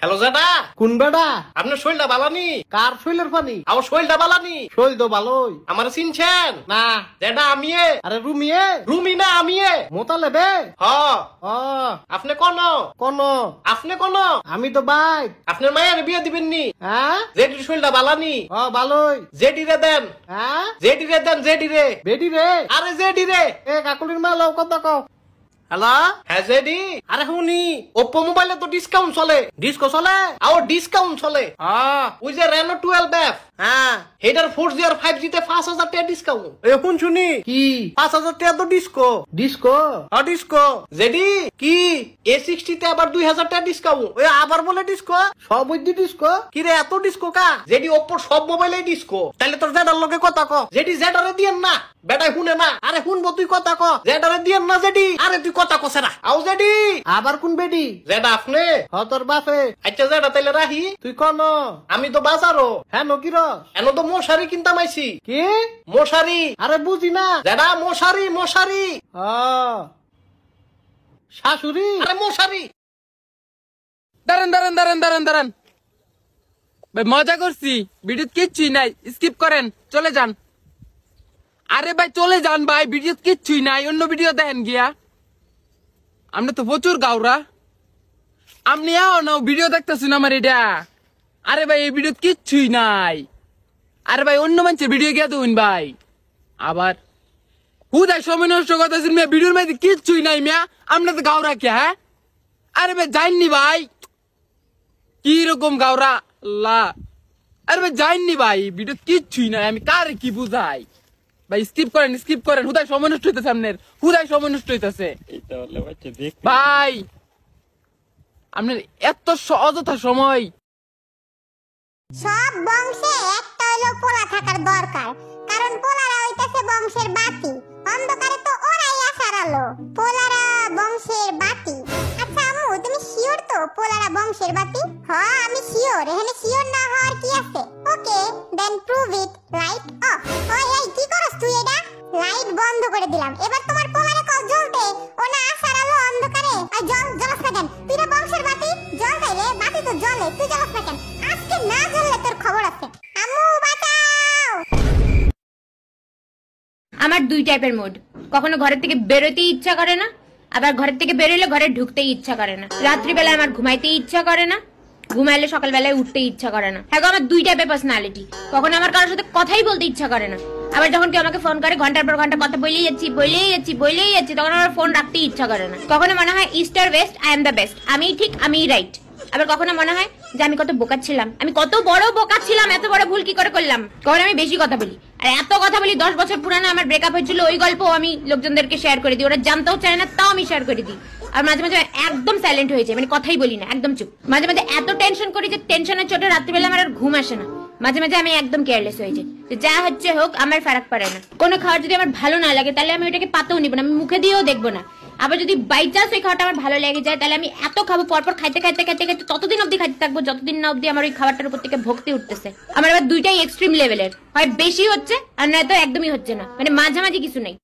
Hello জেডা কোন বেডা? আপনার শৈলটা বালানি? কার শৈলের পানি? আমার শৈলটা বালানি? শৈল তো ভালোই। আমার চিনছেন না। জেডা আমিয়ে। আরে রুমিয়ে? রুমি না আমিয়ে। মোতালেবে? হ ও আপনি কোন? কোন? আপনি কোন? আমি তো বাই। আপনার মায়ের বিয়ে দিবেন নি? হ্যাঁ জেডির শৈলটা বালানি? ও ভালোই। জেডি রে দেন। হ্যাঁ জেডি রে দেন, জেডি রে। বেডি রে? আরে জেডি রে। এ কাকুলির মা লও কত কও। হ্যালো হ্যাঁ জেডি। আরে শুনি ওপ্পো মোবাইলে তো ডিসকাউন্ট চলে। ডিস্কো চলে? আও ডিসকাউন্ট চলে। ওই যে রেনো 12F, হ্যাঁ হেটার 4G আর 5G তে 5,000 টাকা ডিসকাউন্ট। এখন শুনি কি 5,000 টাকা তো ডিসকো। ডিস্কো? ডিসকো জেডি কি A60 তে আবার 2,000 টাকা ডিসকাউন্ট। ওই আবার বলে ডিস্কো? সব বুদ্ধি ডিস্কো? কি রে এত ডিসকো কা? জেডি ওপ্পোর সব মোবাইলেই ডিসকো। তাহলে তোর জেডার লগে কথা ক। জেডি জেডারে দিয়েন না, বেটাই শুনে না। আরে শুনবো তুই কথা ক। জেডারে দিয়েন না জেডি। আরে তুই কথা কছে না। আও জেডি। আবার কোন বেডি? জেডা আপনি? হ তোর বাপে। আচ্ছা জেডা তাইলে রাহি। তুই কোন? আমি তো বাজারও। হ্যাঁ নকির? এনো তো মশারি কিনতাম আইছি। কি মশারি। আরে বুঝি না। জেডা মশারি মশারি। শাশুড়ি? আরে মশারি। দাঁড়ান দাঁড়ান দাঁড়ান দাঁড়ান দাঁড়ান ভাই, মজা করছি, ভিডিও কিচ্ছুই নাই, স্কিপ করেন, চলে যান। আরে ভাই চলে যান ভাই, ভিডিও কিচ্ছুই নাই, অন্য ভিডিও দেখেন গিয়া। আপনি তো প্রচুর গাওরা, আপনি ভিডিও দেখতেছেন আমার এটা। আরে ভাই এই ভিডিও কিচ্ছুই নাই। আরে ভাই অন্য মানুষের ভিডিও গিয়া দেখুন ভাই। আবার হুদায় সময় নষ্ট করতেছেন মিয়া, ভিডিওর মধ্যে কিচ্ছুই নাই মিয়া, আপনি তো গাওরা কে? হ্যাঁ আরে ভাই যাইনি ভাই, কি রকম গাওরা আল্লাহ। আরে ভাই যাইনি ভাই, ভিডিও কিচ্ছুই নাই, আমি কারে কি বুঝাই ভাই। স্কিপ করেন, হুদায় সময় নষ্ট হইতেছে, আপনার হুদায় সময় নষ্ট হইতেছে ভাই। আপনার এত অযথা সময়। সব বংশে একটা হলো পোলা থাকার দরকার, কারণ পোলারা হইতাছে বংশের বাতি। অন্ধকারে তো ওরাই আসার আলো, পোলারা বংশের বাতি। আচ্ছা আম্মু তুমি শিওর তো পোলারা বংশের বাতি? হ্যাঁ আমি শিওর। এখানে শিওর না হওয়ার কি আছে? ওকে দেন প্রুভ ইট। Light off. ওই এই কি করছ তুই? এটা লাইট বন্ধ করে দিলাম। এবার তোমার পোলারে কল জ্বলতে, ও না আসার আলো অন্ধকারে। আর জ্বলস না কেন? তুই না বংশের বাতি, জ্বল তাইলে। বাতি তো জ্বলে, তুই জ্বলস না কেন? আজকে না জ্বললে তোর খবর আছে। আম্মু বাঁচাও। আমার দুই টাইপের মুড, কখনো ঘরের থেকে বেরোতে ইচ্ছা করে না, আবার ঘরের থেকে বেরোলে ঘরে ঢুকতেই ইচ্ছা করে না। রাত্রিবেলা আমার ঘুমাইতে ইচ্ছা করে না, ঘুমাইলে সকালবেলায় উঠতে ইচ্ছা করে না। হ্যাঁ আমার দুই টাইপের পার্সোনালিটি। কখনো আমার কারোর সাথে কথাই বলতে ইচ্ছা করে না, আবার যখন কেউ আমাকে ফোন করে ঘন্টার পর ঘন্টা কথা বলেই যাচ্ছি তখন আমার ফোন রাখতে ইচ্ছা করে না। কখনো মনে হয় ইস্ট আর west, I am the best, আমিই ঠিক আমিই রাইট। আবার কখনো মনে হয় যে আমি কত বোকা ছিলাম, আমি কত বড় বোকা ছিলাম, এত বড় ভুল কি করে করলাম। কখন আমি বেশি কথা বলি, আর এত কথা বলি 10 বছর পুরানো আমার ব্রেকআপ হয়েছিল, ওই গল্প আমি লোকজনদেরকে শেয়ার করে দিই, ওরা জানতেও চায় না তাও আমি শেয়ার করে দিই। আর মাঝে মাঝে একদম সাইলেন্ট হয়ে যায়, মানে কথাই বলি না, একদম চুপ। মাঝে মাঝে এত টেনশন করি যে টেনশনের চোটে রাত্রিবেলা আমার আর ঘুম আসে না। মাঝে মাঝে আমি একদম কেয়ারলেস হয়ে যাই, যা হচ্ছে হোক আমার ফারাক পড়ে না। কোনো খাবার যদি আমার ভালো না লাগে তাহলে আমি ওটাকে পাতেও নিব না, আমি মুখে দিয়েও দেখবো না। আবার যদি বাই চান্স ওই খাবারটা আমার ভালো লেগে যায় তাহলে আমি এত খাবো, পরপর খাইতে ততদিন অব্দি খাইতে থাকবো যতদিন না অব্দি আমার ওই খাবারটার উপর থেকে ভক্তি উঠতেছে। আমার আবার দুইটাই এক্সট্রিম লেভেলের, হয় বেশি হচ্ছে আর নয়তো একদমই হচ্ছে না, মানে মাঝামাঝি কিছু নেই।